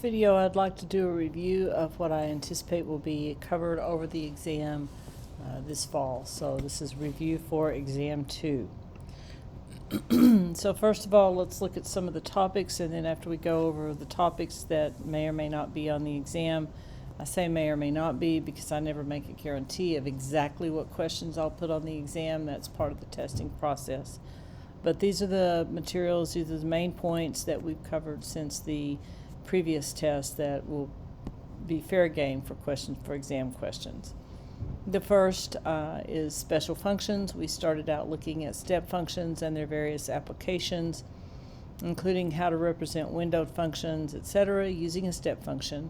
Video, I'd like to do a review of what I anticipate will be covered over the exam this fall. So this is review for exam 2. So first of all, let's look at some of the topics, and then after we go over the topics that may or may not be on the exam, I say may or may not be because I never make a guarantee of exactly what questions I'll put on the exam. That's part of the testing process. But these are the materials, these are the main points that we've covered since the previous test that will be fair game for questions, for exam questions. The first is special functions. We started out looking at step functions and their various applications, including how to represent windowed functions, etc., using a step function.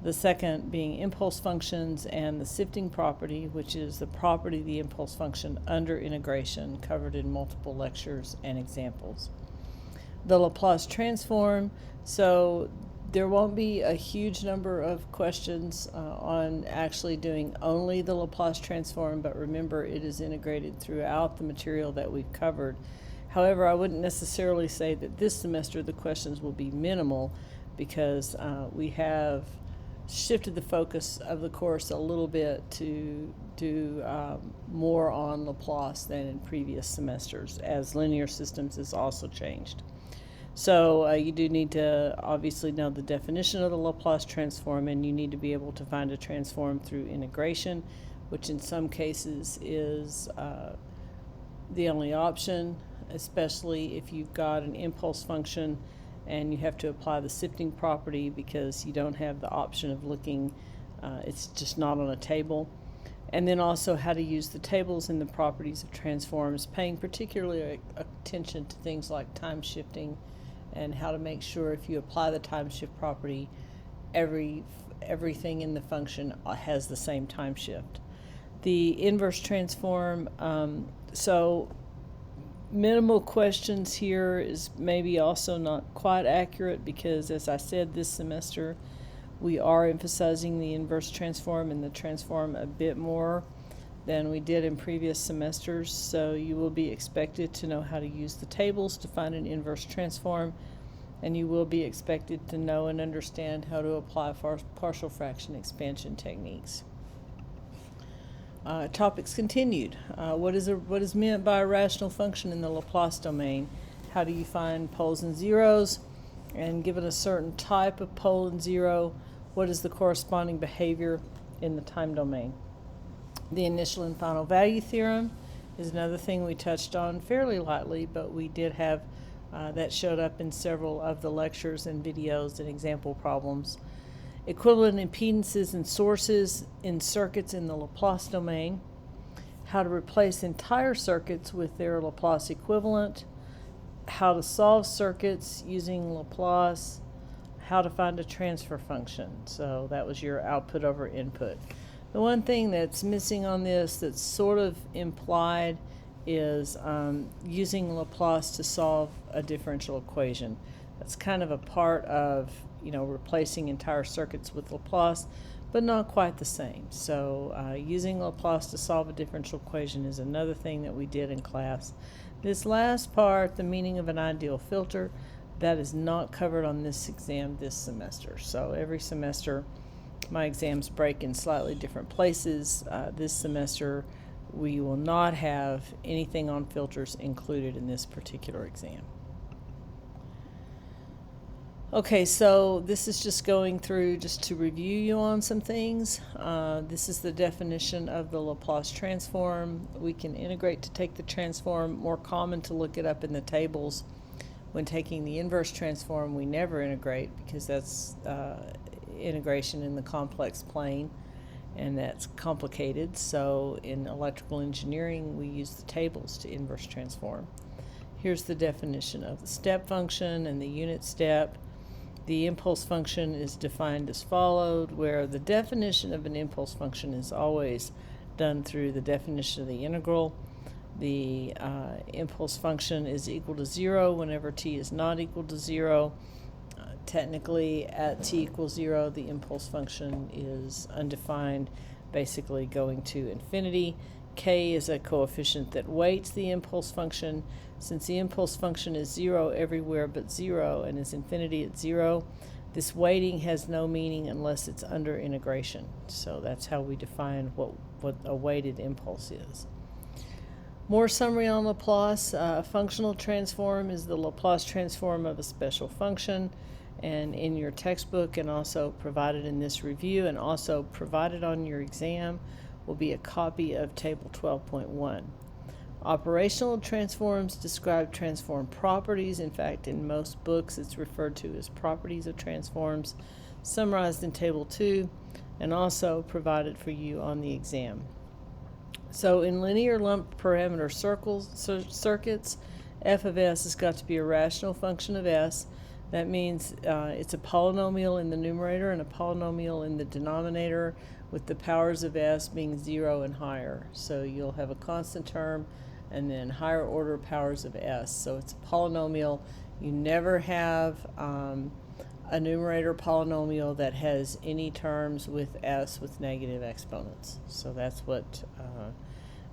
The second being impulse functions and the sifting property, which is the property of the impulse function under integration, covered in multiple lectures and examples. The Laplace transform, so there won't be a huge number of questions on actually doing only the Laplace transform, but remember it is integrated throughout the material that we've covered. However, I wouldn't necessarily say that this semester the questions will be minimal because we have shifted the focus of the course a little bit to do more on Laplace than in previous semesters, as linear systems has also changed. So you do need to obviously know the definition of the Laplace transform, and you need to be able to find a transform through integration, which in some cases is the only option, especially if you've got an impulse function and you have to apply the sifting property because you don't have the option of looking, it's just not on a table. And then also how to use the tables and the properties of transforms, paying particularly attention to things like time shifting and how to make sure if you apply the time shift property, everything in the function has the same time shift. The inverse transform, so minimal questions here is maybe also not quite accurate because, as I said, this semester we are emphasizing the inverse transform and the transform a bit more than we did in previous semesters. So you will be expected to know how to use the tables to find an inverse transform, and you will be expected to know and understand how to apply partial fraction expansion techniques. Topics continued. What is meant by a rational function in the Laplace domain? How do you find poles and zeros? And given a certain type of pole and zero, what is the corresponding behavior in the time domain? The initial and final value theorem is another thing we touched on fairly lightly, but we did have that showed up in several of the lectures and videos and example problems. Equivalent impedances and sources in circuits in the Laplace domain. How to replace entire circuits with their Laplace equivalent. How to solve circuits using Laplace. How to find a transfer function. So that was your output over input. The one thing that's missing on this that's sort of implied is using Laplace to solve a differential equation. That's kind of a part of, replacing entire circuits with Laplace, but not quite the same. So using Laplace to solve a differential equation is another thing that we did in class. This last part, the meaning of an ideal filter, that is not covered on this exam this semester. So every semester my exams break in slightly different places. This semester we will not have anything on filters included in this particular exam. Okay, so this is just going through just to review you on some things. This is the definition of the Laplace transform. We can integrate to take the transform. More common to look it up in the tables. When taking the inverse transform, we never integrate because that's integration in the complex plane, and that's complicated. So in electrical engineering, we use the tables to inverse transform. Here's the definition of the step function and the unit step. The impulse function is defined as followed, where the definition of an impulse function is always done through the definition of the integral. The impulse function is equal to 0 whenever t is not equal to 0. Technically, at t equals 0, the impulse function is undefined, basically going to infinity. K is a coefficient that weights the impulse function. Since the impulse function is 0 everywhere but 0 and is infinity at 0, This weighting has no meaning unless it's under integration. So that's how we define what a weighted impulse is. More summary on Laplace. A functional transform is the Laplace transform of a special function. And in your textbook, and also provided in this review, and also provided on your exam, will be a copy of Table 12.1. Operational transforms describe transform properties. In fact, in most books, it's referred to as properties of transforms, summarized in Table 2, and also provided for you on the exam. So in linear lump parameter circuits, f of s has got to be a rational function of s. That means it's a polynomial in the numerator and a polynomial in the denominator, with the powers of s being 0 and higher. So you'll have a constant term and then higher order powers of s. So it's a polynomial. You never have a numerator polynomial that has any terms with s with negative exponents. So that's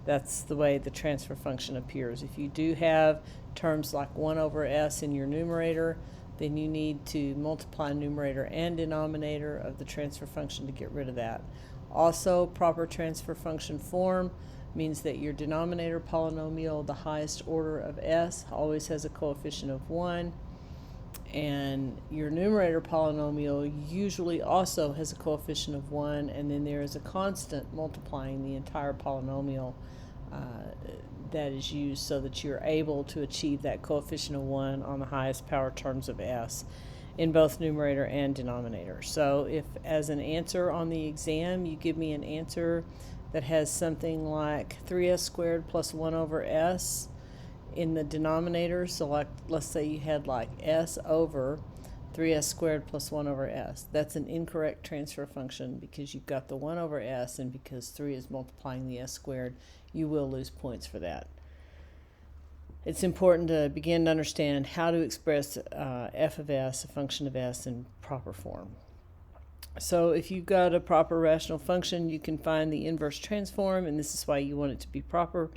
that's the way the transfer function appears. If you do have terms like 1 over s in your numerator, then you need to multiply numerator and denominator of the transfer function to get rid of that. Also, proper transfer function form means that your denominator polynomial, the highest order of s, always has a coefficient of 1, and your numerator polynomial usually also has a coefficient of 1, and then there is a constant multiplying the entire polynomial that is used so that you're able to achieve that coefficient of 1 on the highest power terms of s in both numerator and denominator. So if as an answer on the exam you give me an answer that has something like 3s squared plus 1 over s in the denominator, so like let's say you had like s over 3s squared plus 1 over s, that's an incorrect transfer function because you've got the 1 over s, and because 3 is multiplying the s squared, you will lose points for that. It's important to begin to understand how to express f of s, a function of s, in proper form. So if you've got a proper rational function, you can find the inverse transform, and this is why you want it to be proper,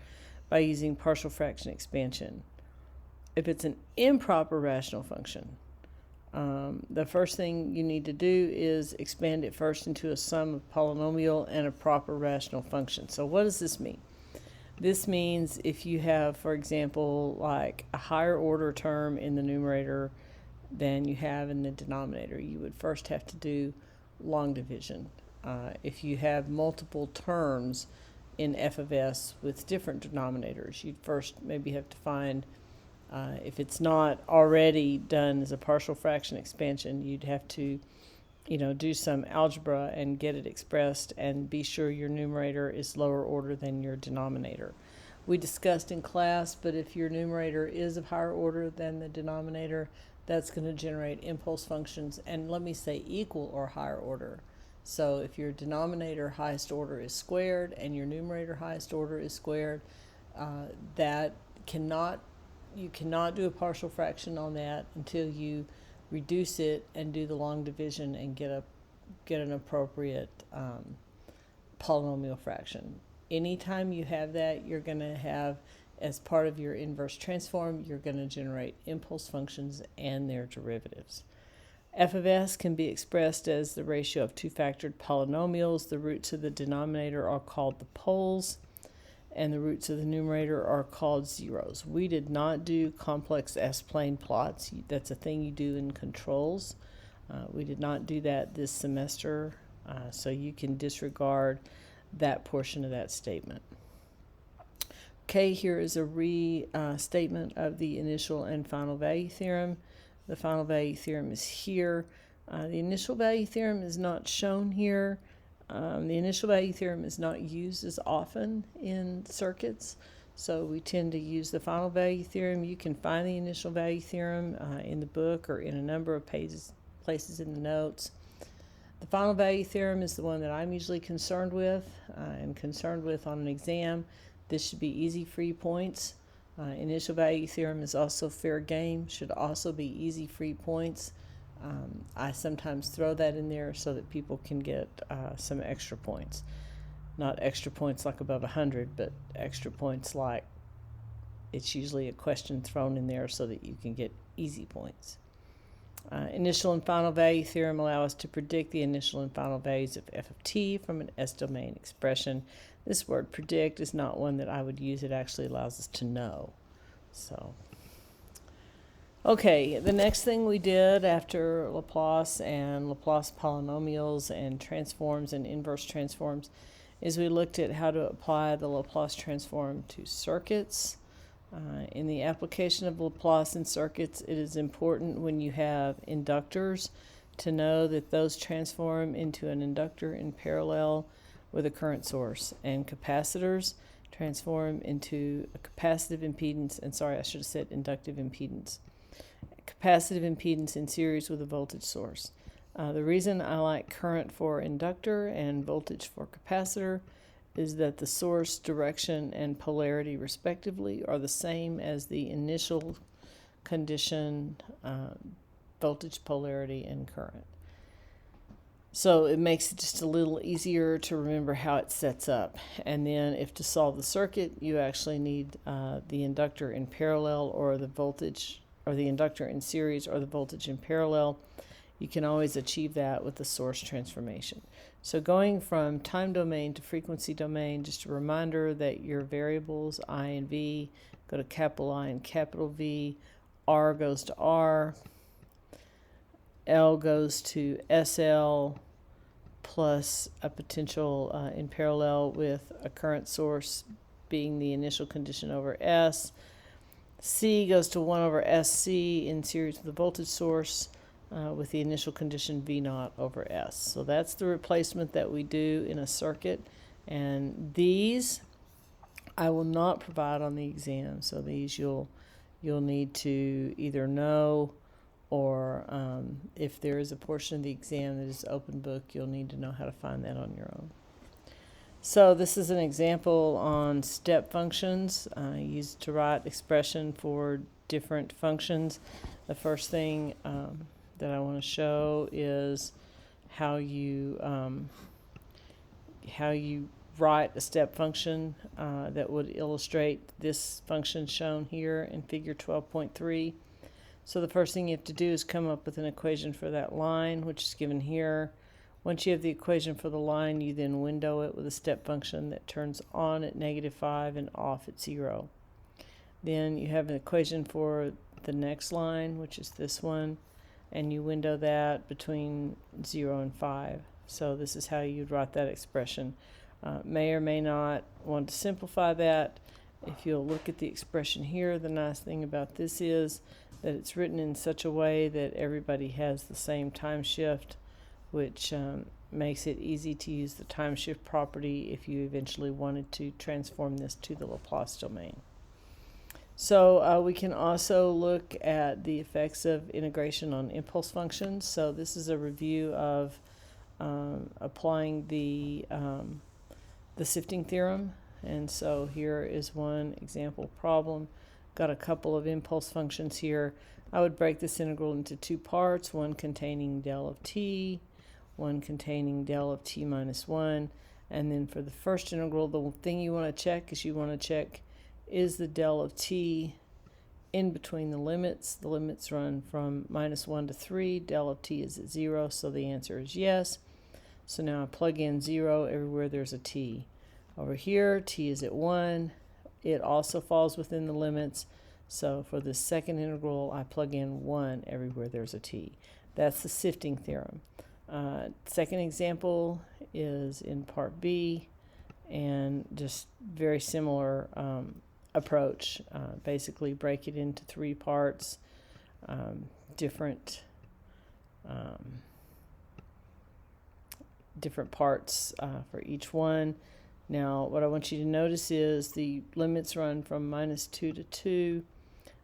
by using partial fraction expansion. If it's an improper rational function, the first thing you need to do is expand it first into a sum of polynomial and a proper rational function. So what does this mean? This means if you have, for example, like a higher order term in the numerator than you have in the denominator, you would first have to do long division. If you have multiple terms in f of s with different denominators, you'd first maybe have to find, if it's not already done as a partial fraction expansion, you'd have to do some algebra and get it expressed and be sure your numerator is lower order than your denominator. We discussed in class, but if your numerator is of higher order than the denominator, that's going to generate impulse functions, and let me say equal or higher order. So if your denominator highest order is squared and your numerator highest order is squared, you cannot do a partial fraction on that until you reduce it and do the long division and get an appropriate polynomial fraction. Anytime you have that, you're going to have, as part of your inverse transform, you're going to generate impulse functions and their derivatives. F of s can be expressed as the ratio of two-factored polynomials. The roots of the denominator are called the poles, and the roots of the numerator are called zeros. We did not do complex S-plane plots. That's a thing you do in controls. We did not do that this semester, so you can disregard that portion of that statement. Okay, here is a restatement of the initial and final value theorem. The final value theorem is here. The initial value theorem is not shown here. The initial value theorem is not used as often in circuits, so we tend to use the final value theorem. You can find the initial value theorem in the book or in a number of places in the notes. The final value theorem is the one that I'm usually concerned with. I'm concerned with on an exam. This should be easy free points. Initial value theorem is also fair game, should also be easy free points. I sometimes throw that in there so that people can get some extra points. Not extra points like above 100, but extra points like it's usually a question thrown in there so that you can get easy points. Initial and final value theorem allow us to predict the initial and final values of f of t from an S-domain expression. This word predict is not one that I would use. It actually allows us to know. So, okay, the next thing we did after Laplace and Laplace polynomials and transforms and inverse transforms is we looked at how to apply the Laplace transform to circuits. In the application of Laplace in circuits, it is important when you have inductors to know that those transform into an inductor in parallel with a current source, and capacitors transform into a capacitive impedance, and sorry, I should have said inductive impedance. Capacitive impedance in series with a voltage source. The reason I like current for inductor and voltage for capacitor is that the source, direction, and polarity respectively are the same as the initial condition, voltage, polarity, and current. So it makes it just a little easier to remember how it sets up. And then if to solve the circuit, you actually need the inductor in parallel or the voltage, or the inductor in series or the voltage in parallel. You can always achieve that with the source transformation. So going from time domain to frequency domain, just a reminder that your variables I and V go to capital I and capital V, R goes to R, L goes to SL, plus a potential in parallel with a current source being the initial condition over S. C goes to 1 over SC in series with the voltage source, with the initial condition V naught over S. So that's the replacement that we do in a circuit. And these I will not provide on the exam. So these you'll need to either know, or if there is a portion of the exam that is open book, you'll need to know how to find that on your own. So this is an example on step functions used to write expression for different functions. The first thing that I want to show is how you write a step function that would illustrate this function shown here in figure 12.3. So the first thing you have to do is come up with an equation for that line, which is given here. Once you have the equation for the line, you then window it with a step function that turns on at -5 and off at 0. Then you have an equation for the next line, which is this one, and you window that between 0 and 5. So this is how you'd write that expression. May or may not want to simplify that. If you'll look at the expression here, the nice thing about this is that it's written in such a way that everybody has the same time shift, which makes it easy to use the time shift property if you eventually wanted to transform this to the Laplace domain. So we can also look at the effects of integration on impulse functions. So this is a review of applying the sifting theorem. And so here is one example problem. Got a couple of impulse functions here. I would break this integral into two parts, one containing del of t, one containing del of t minus 1. And then for the first integral, the thing you want to check is is the del of t in between the limits. The limits run from -1 to 3. Del of t is at 0, so the answer is yes. So now I plug in 0 everywhere there's a t. Over here, t is at 1. It also falls within the limits. So for the second integral, I plug in 1 everywhere there's a t. That's the sifting theorem. Second example is in part B, and just very similar approach. Basically break it into 3 parts, different parts for each one. Now what I want you to notice is the limits run from -2 to 2.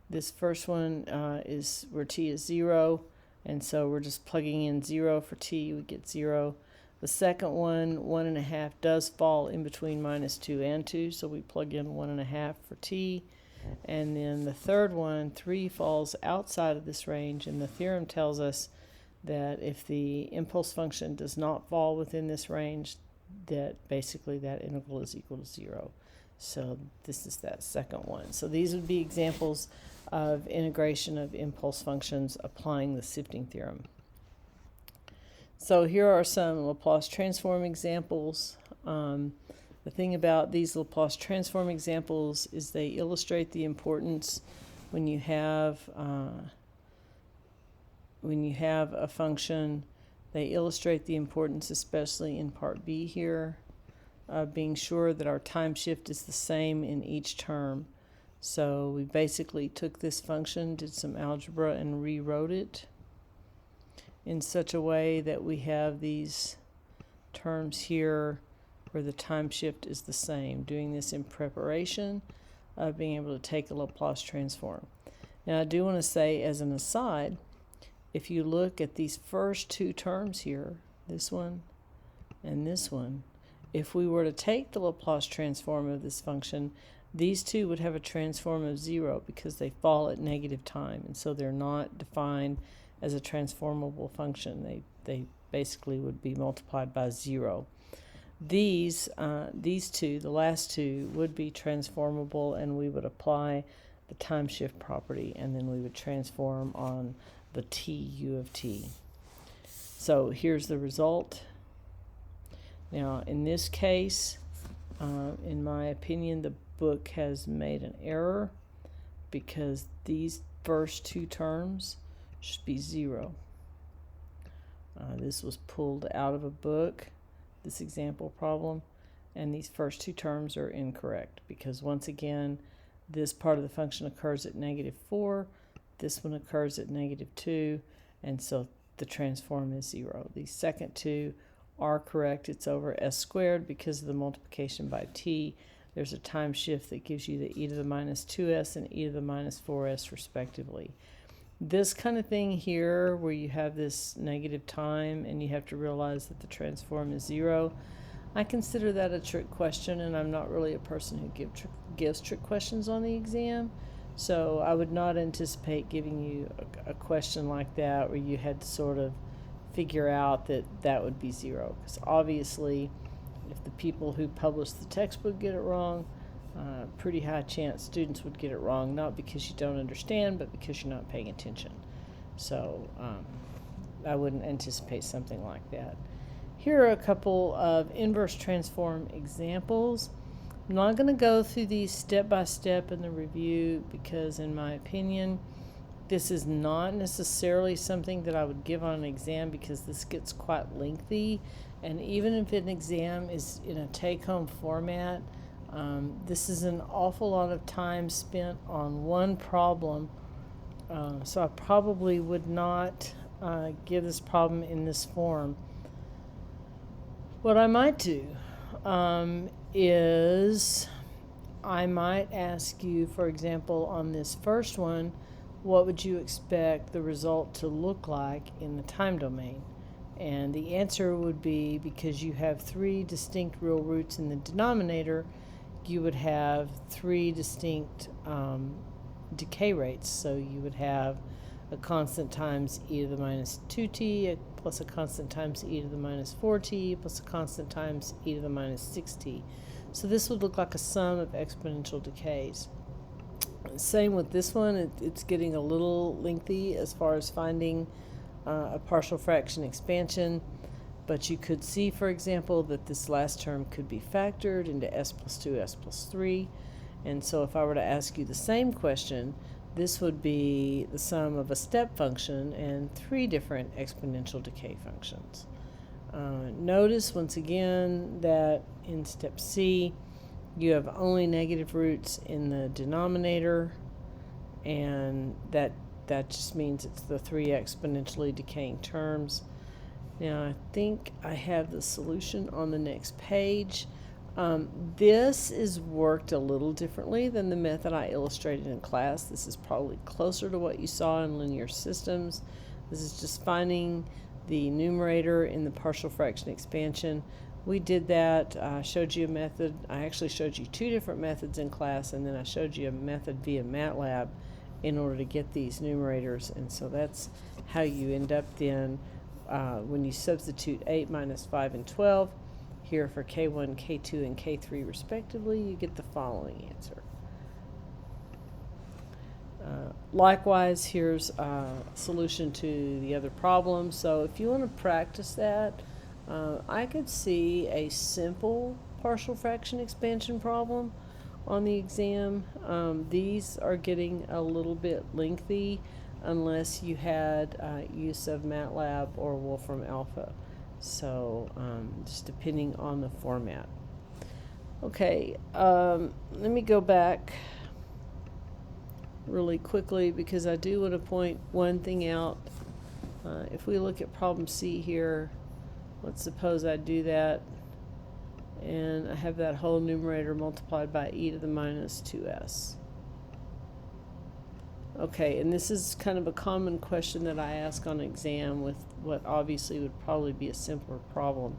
This first one is where t is 0, and so we're just plugging in 0 for t, we get 0. The second one, 1.5, does fall in between -2 and 2, so we plug in 1.5 for t. And then the third one, 3, falls outside of this range, and the theorem tells us that if the impulse function does not fall within this range, that basically that integral is equal to 0. So this is that second one. So these would be examples of integration of impulse functions applying the sifting theorem. So here are some Laplace transform examples. The thing about these Laplace transform examples is they illustrate the importance when you have a function. They illustrate the importance, especially in part B here, of being sure that our time shift is the same in each term. So we basically took this function, did some algebra, and rewrote it in such a way that we have these terms here where the time shift is the same, doing this in preparation of being able to take a Laplace transform. Now I do want to say as an aside, if you look at these first two terms here, this one and this one, if we were to take the Laplace transform of this function, these two would have a transform of 0 because they fall at negative time, and so they're not defined as a transformable function. They basically would be multiplied by 0. These two, the last two, would be transformable, and we would apply the time shift property, and then we would transform on the t u of t. So here's the result. Now in this case, in my opinion, the book has made an error because these first two terms should be 0. This was pulled out of a book, this example problem, and these first two terms are incorrect because once again this part of the function occurs at -4, this one occurs at -2, and so the transform is 0. These second two are correct. It's over s squared because of the multiplication by t. There's a time shift that gives you the e to the -2s and e to the -4s respectively. This kind of thing here where you have this negative time and you have to realize that the transform is 0, I consider that a trick question, and I'm not really a person who gives trick questions on the exam. So I would not anticipate giving you a question like that where you had to sort of figure out that that would be 0. Because obviously, if the people who publish the textbook get it wrong, pretty high chance students would get it wrong, not because you don't understand, but because you're not paying attention. So I wouldn't anticipate something like that. Here are a couple of inverse transform examples. I'm not going to go through these step by step in the review because in my opinion this is not necessarily something that I would give on an exam because this gets quite lengthy, and even if an exam is in a take-home format, this is an awful lot of time spent on one problem, so I probably would not give this problem in this form. What I might do is I might ask you, for example, on this first one, what would you expect the result to look like in the time domain? And the answer would be, because you have 3 distinct real roots in the denominator, you would have 3 distinct decay rates. So you would have a constant times e to the -2t plus a constant times e to the -4t plus a constant times e to the -6t. So this would look like a sum of exponential decays. Same with this one. It's getting a little lengthy as far as finding a partial fraction expansion, but you could see, for example, that this last term could be factored into s plus 2, s plus 3, and so if I were to ask you the same question, this would be the sum of a step function and 3 different exponential decay functions. Notice once again that in step C you have only negative roots in the denominator, and that just means it's the 3 exponentially decaying terms. Now I think I have the solution on the next page. This is worked a little differently than the method I illustrated in class. This is probably closer to what you saw in linear systems. This is just finding the numerator in the partial fraction expansion. We did that. I showed you a method. I actually showed you 2 different methods in class, and then I showed you a method via MATLAB in order to get these numerators, and so that's how you end up then when you substitute 8 minus 5 and 12. here for K1, K2, and K3 respectively, you get the following answer. Likewise, here's a solution to the other problem. So if you want to practice that, I could see a simple partial fraction expansion problem on the exam. These are getting a little bit lengthy unless you had use of MATLAB or Wolfram Alpha. So just depending on the format. Okay, let me go back really quickly because I do want to point one thing out. If we look at problem C here, let's suppose I do that and I have that whole numerator multiplied by e to the minus 2s. Okay, and this is kind of a common question that I ask on exam with what obviously would probably be a simpler problem.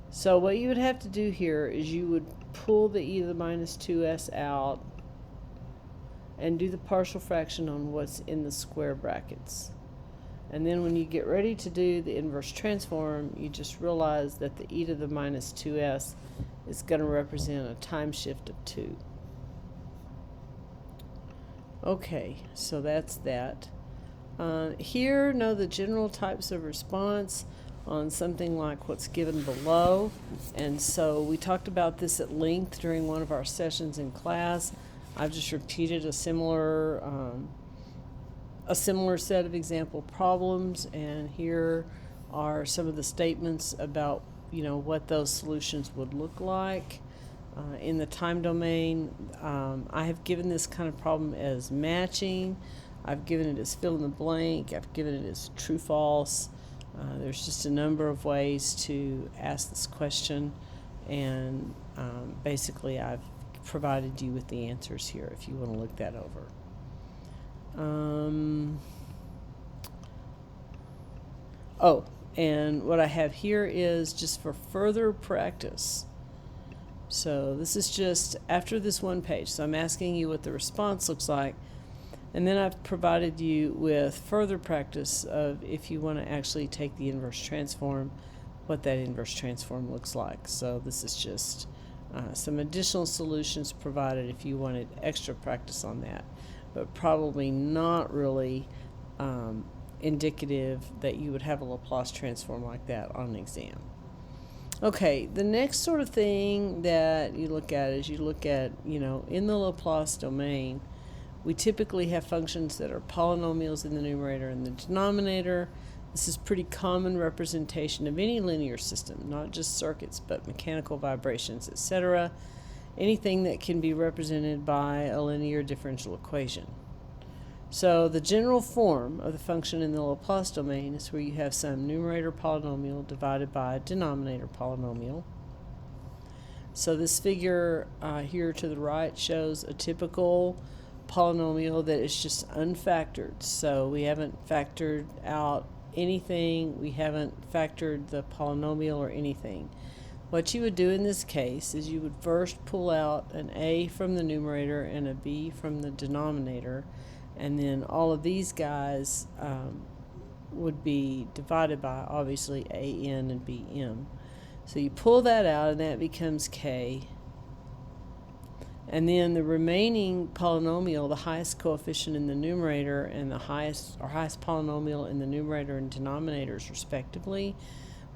So what you would have to do here is you would pull the e to the minus 2s out and do the partial fraction on what's in the square brackets. And then when you get ready to do the inverse transform, you just realize that the e to the minus 2s is going to represent a time shift of 2. Okay, so that's that. Here, know the general types of response on something like what's given below. And so we talked about this at length during one of our sessions in class. I've just repeated a similar set of example problems, and here are some of the statements about what those solutions would look like. In the time domain, I have given this kind of problem as matching. I've given it as fill in the blank. I've given it as true false. There's just a number of ways to ask this question, and basically I've provided you with the answers here if you want to look that over. Oh, and what I have here is just for further practice. So this is just after this one page. So I'm asking you what the response looks like, and then I've provided you with further practice of if you want to actually take the inverse transform, what that inverse transform looks like. So this is just some additional solutions provided if you wanted extra practice on that, but probably not really indicative that you would have a Laplace transform like that on an exam. Okay, the next sort of thing that you look at is in the Laplace domain, we typically have functions that are polynomials in the numerator and the denominator. This is pretty common representation of any linear system, not just circuits, but mechanical vibrations, etc. Anything that can be represented by a linear differential equation. So the general form of the function in the Laplace domain is where you have some numerator polynomial divided by a denominator polynomial. So this figure here to the right shows a typical polynomial that is just unfactored. So we haven't factored out anything, we haven't factored the polynomial or anything. What you would do in this case is you would first pull out an a from the numerator and a b from the denominator, and then all of these guys would be divided by obviously an and bm. So you pull that out and that becomes k. And then the remaining polynomial, the highest coefficient in the numerator and the highest polynomial in the numerator and denominators respectively,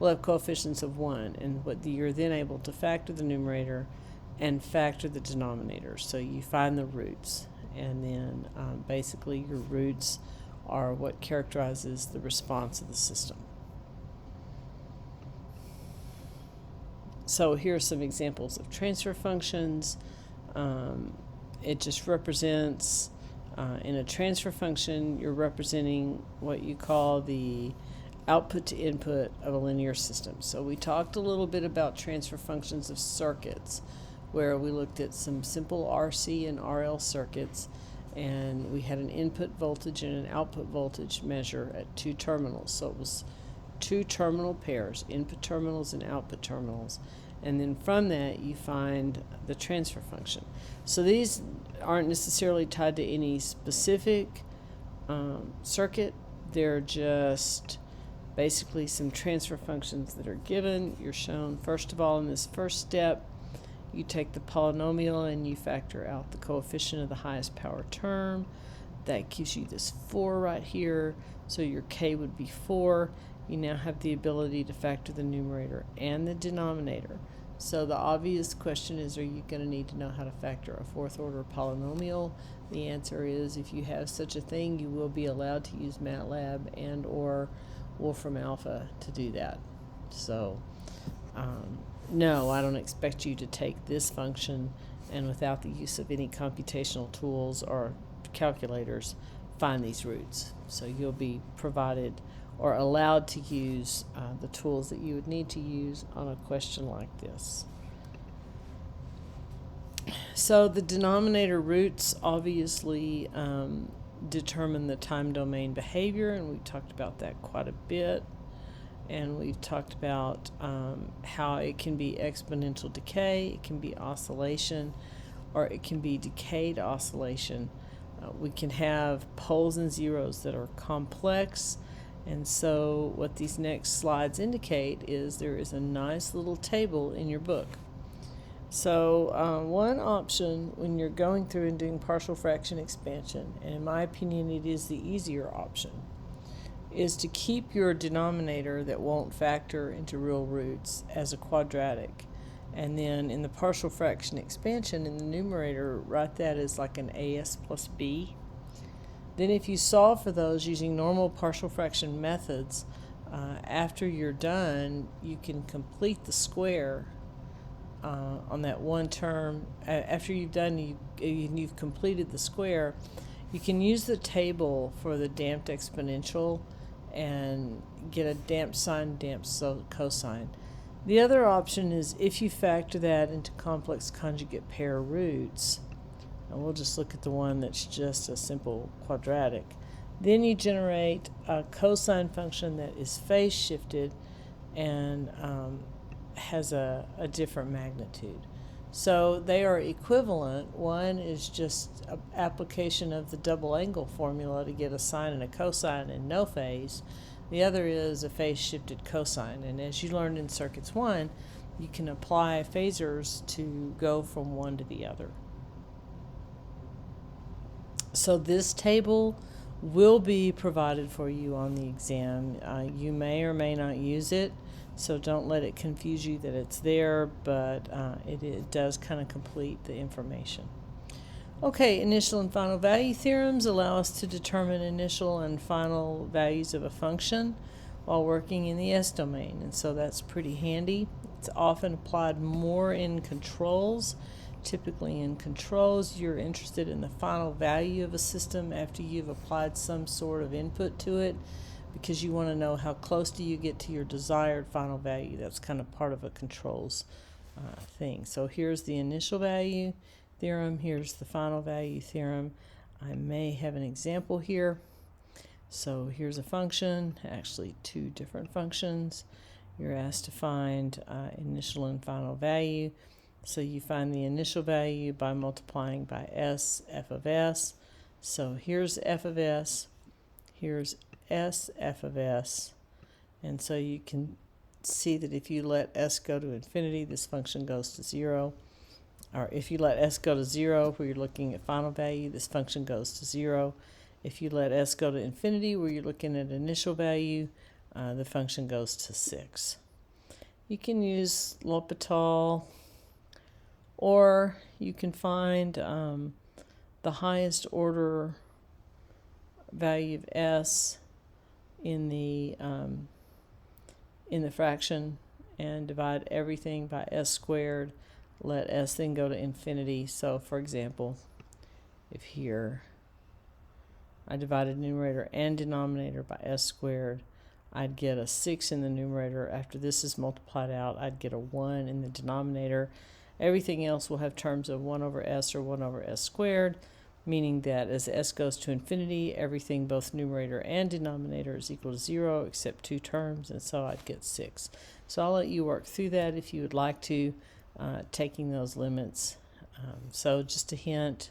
will have coefficients of 1. And you're then able to factor the numerator and factor the denominator. So you find the roots. And then basically your roots are what characterizes the response of the system. So here are some examples of transfer functions. It just represents, in a transfer function, you're representing what you call the output to input of a linear system. So we talked a little bit about transfer functions of circuits, where we looked at some simple RC and RL circuits, and we had an input voltage and an output voltage measure at two terminals. So it was two terminal pairs, input terminals and output terminals. And then from that, you find the transfer function. So these aren't necessarily tied to any specific circuit. They're just basically some transfer functions that are given. You're shown, first of all, in this first step, you take the polynomial and you factor out the coefficient of the highest power term. That gives you this 4 right here, so your k would be 4. You now have the ability to factor the numerator and the denominator. So the obvious question is, are you going to need to know how to factor a fourth order polynomial? The answer is, if you have such a thing, you will be allowed to use MATLAB and or Wolfram Alpha to do that. So no, I don't expect you to take this function and without the use of any computational tools or calculators find these roots. So you'll be provided or allowed to use the tools that you would need to use on a question like this. So the denominator roots obviously determine the time domain behavior, and we talked about that quite a bit. And we've talked about how it can be exponential decay, it can be oscillation, or it can be decayed oscillation. We can have poles and zeros that are complex, and so what these next slides indicate is there is a nice little table in your book. So one option when you're going through and doing partial fraction expansion, and in my opinion it is the easier option, is to keep your denominator that won't factor into real roots as a quadratic. And then in the partial fraction expansion, in the numerator, write that as like an AS plus B. Then if you solve for those using normal partial fraction methods, after you're done, you can complete the square on that one term. After you've done, you've completed the square, you can use the table for the damped exponential and get a damped sine, damped cosine. The other option is if you factor that into complex conjugate pair roots, and we'll just look at the one that's just a simple quadratic, then you generate a cosine function that is phase shifted and has a different magnitude. So they are equivalent. One is just an application of the double angle formula to get a sine and a cosine in no phase. The other is a phase shifted cosine. And as you learned in Circuits 1, you can apply phasors to go from one to the other. So this table will be provided for you on the exam. You may or may not use it, so don't let it confuse you that it's there, but it does kind of complete the information. Okay, initial and final value theorems allow us to determine initial and final values of a function while working in the S domain, and so that's pretty handy. It's often applied more in controls. Typically in controls, you're interested in the final value of a system after you've applied some sort of input to it, because you want to know how close do you get to your desired final value. That's kind of part of a controls thing. So here's the initial value theorem, here's the final value theorem. I may have an example here. So here's a function, actually two different functions. You're asked to find initial and final value. So you find the initial value by multiplying by s, f of s. So here's f of s, here's s, f of s. And so you can see that if you let s go to infinity, this function goes to 0. Or if you let s go to 0, where you're looking at final value, this function goes to 0. If you let s go to infinity, where you're looking at initial value, the function goes to 6. You can use L'Hopital, or you can find the highest order value of s in the fraction and divide everything by s squared. Let s then go to infinity. So for example, if here I divided numerator and denominator by s squared, I'd get a 6 in the numerator. After this is multiplied out, I'd get a 1 in the denominator. Everything else will have terms of 1 over s or 1 over s squared, meaning that as s goes to infinity, everything, both numerator and denominator, is equal to 0 except 2 terms, and so I'd get 6. So I'll let you work through that if you would like to, taking those limits. So just a hint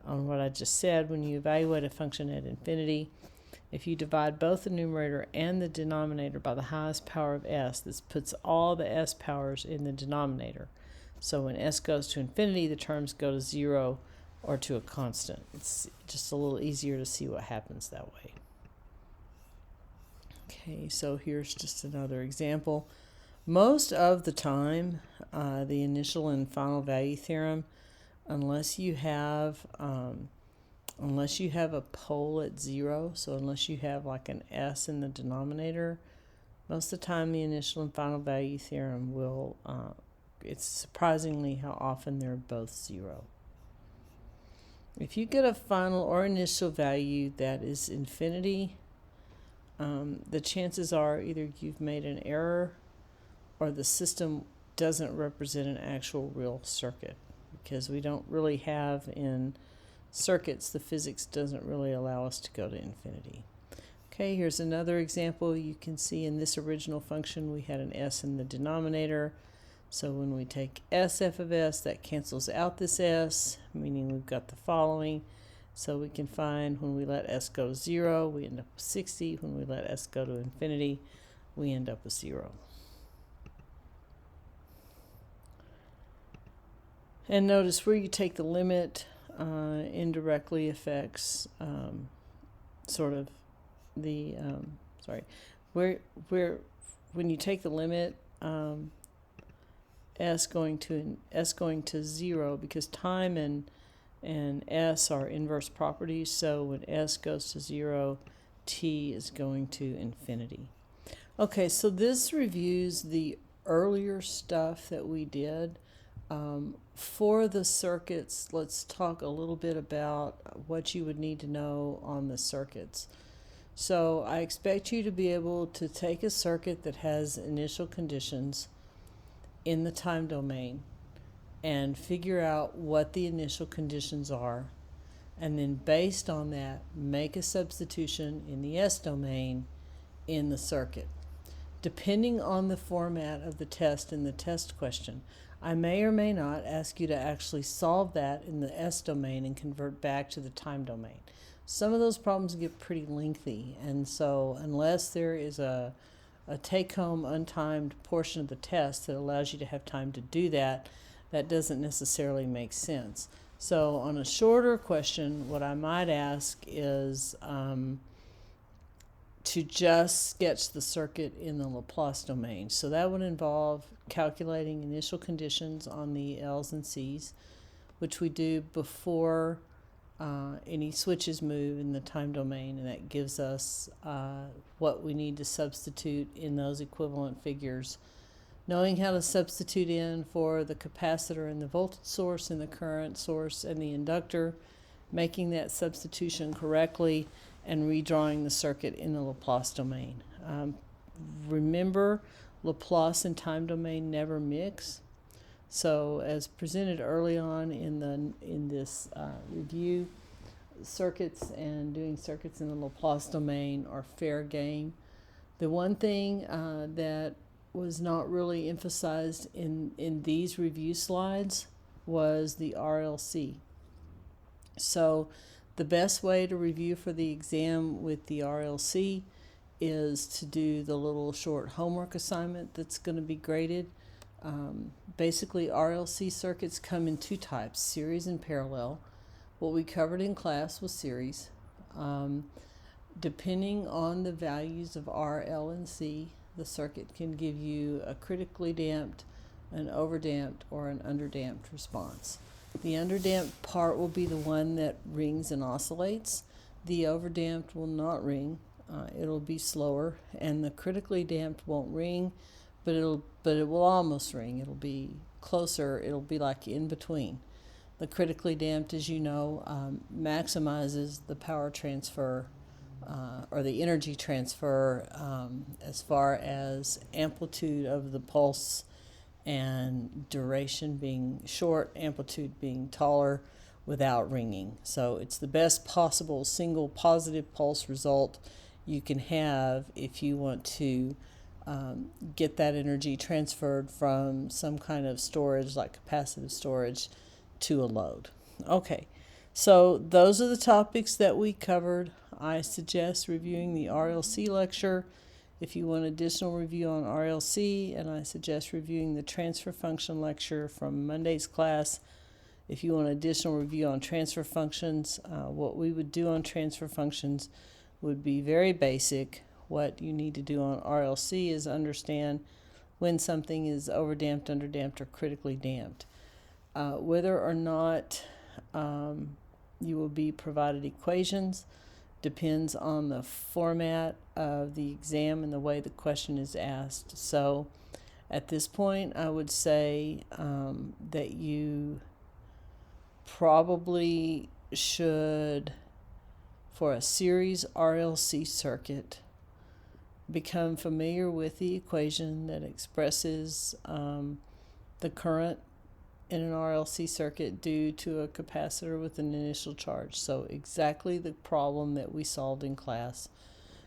on what I just said, when you evaluate a function at infinity, If you divide both the numerator and the denominator by the highest power of s, this puts all the s powers in the denominator. So when s goes to infinity, the terms go to 0 or to a constant. It's just a little easier to see what happens that way. Okay, so here's just another example. Most of the time, the initial and final value theorem, unless you have a pole at 0, so unless you have like an s in the denominator, most of the time the initial and final value theorem will, it's surprisingly how often they're both 0. If you get a final or initial value that is infinity, the chances are either you've made an error or the system doesn't represent an actual real circuit, because we don't really have in circuits, the physics doesn't really allow us to go to infinity. Okay, here's another example. You can see in this original function we had an s in the denominator. So when we take f of s, that cancels out this s, meaning we've got the following. So we can find when we let s go to 0, we end up with 60. When we let s go to infinity, we end up with 0. And notice where you take the limit indirectly affects sort of the, when you take the limit, s going to 0, because time and s are inverse properties, so when s goes to 0, t is going to infinity. Okay, so this reviews the earlier stuff that we did. For the circuits, let's talk a little bit about what you would need to know on the circuits. So I expect you to be able to take a circuit that has initial conditions in the time domain and figure out what the initial conditions are, and then based on that, make a substitution in the s domain in the circuit. Depending on the format of the test in the test question, I may or may not ask you to actually solve that in the s domain and convert back to the time domain. Some of those problems get pretty lengthy, and so unless there is a take-home untimed portion of the test that allows you to have time to do that, that doesn't necessarily make sense. So on a shorter question, what I might ask is to just sketch the circuit in the Laplace domain. So that would involve calculating initial conditions on the L's and C's, which we do before any switches move in the time domain, and that gives us what we need to substitute in those equivalent figures. Knowing how to substitute in for the capacitor and the voltage source and the current source and the inductor, making that substitution correctly, and redrawing the circuit in the Laplace domain. Remember, Laplace and time domain never mix. So as presented early on in this review, circuits and doing circuits in the Laplace domain are fair game. The one thing that was not really emphasized in these review slides was the RLC. So the best way to review for the exam with the RLC is to do the little short homework assignment that's going to be graded. Basically, RLC circuits come in two types, series and parallel. What we covered in class was series. Depending on the values of R, L, and C, the circuit can give you a critically damped, an overdamped, or an underdamped response. The underdamped part will be the one that rings and oscillates. The overdamped will not ring. It'll be slower, and the critically damped won't ring, but it will almost ring. It'll be closer. It'll be like in between. The critically damped, as you know, maximizes the power transfer or the energy transfer as far as amplitude of the pulse and duration being short, amplitude being taller without ringing. So it's the best possible single positive pulse result you can have if you want to get that energy transferred from some kind of storage like capacitive storage to a load. Okay, so those are the topics that we covered. I suggest reviewing the RLC lecture if you want additional review on RLC, and I suggest reviewing the transfer function lecture from Monday's class if you want additional review on transfer functions. What we would do on transfer functions would be very basic. What you need to do on RLC is understand when something is overdamped, underdamped, or critically damped. Whether or not you will be provided equations depends on the format of the exam and the way the question is asked. So at this point, I would say that you probably should, for a series RLC circuit, become familiar with the equation that expresses the current in an RLC circuit due to a capacitor with an initial charge. So exactly the problem that we solved in class.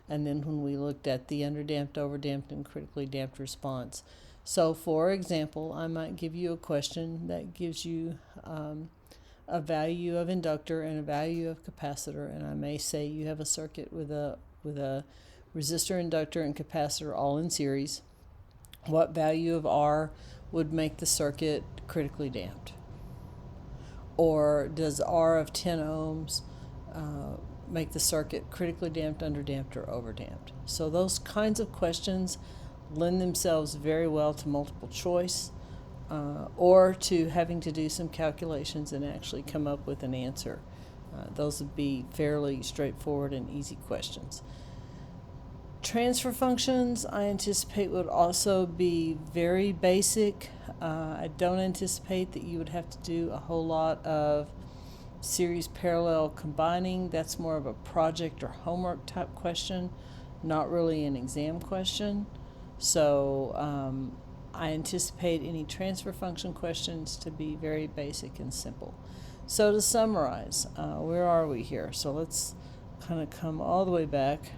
And then when we looked at the underdamped, overdamped, and critically damped response. So for example, I might give you a question that gives you a value of inductor and a value of capacitor, and I may say you have a circuit with a resistor, inductor, and capacitor all in series. What value of R would make the circuit critically damped? Or does R of 10 ohms make the circuit critically damped, underdamped, or overdamped? So those kinds of questions lend themselves very well to multiple choice or to having to do some calculations and actually come up with an answer. Those would be fairly straightforward and easy questions. Transfer functions, I anticipate, would also be very basic. I don't anticipate that you would have to do a whole lot of series parallel combining. That's more of a project or homework type question, not really an exam question. So I anticipate any transfer function questions to be very basic and simple. So to summarize, where are we here? So let's kind of come all the way back.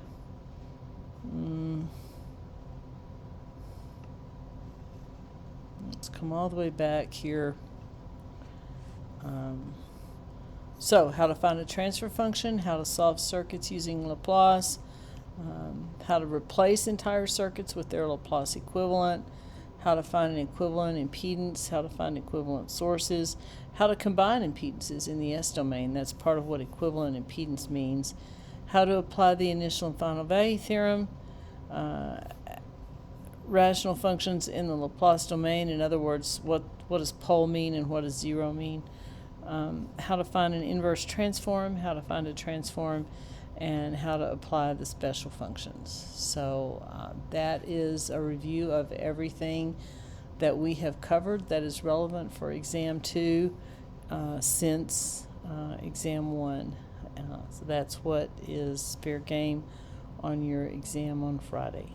Let's come all the way back here. So how to find a transfer function, how to solve circuits using Laplace, how to replace entire circuits with their Laplace equivalent, how to find an equivalent impedance, how to find equivalent sources, how to combine impedances in the S domain. That's part of what equivalent impedance means. How to apply the initial and final value theorem, rational functions in the Laplace domain. In other words, what does pole mean and what does zero mean? How to find an inverse transform, how to find a transform, and how to apply the special functions. So that is a review of everything that we have covered that is relevant for Exam 2 since Exam 1. So that's what is fair game on your exam on Friday.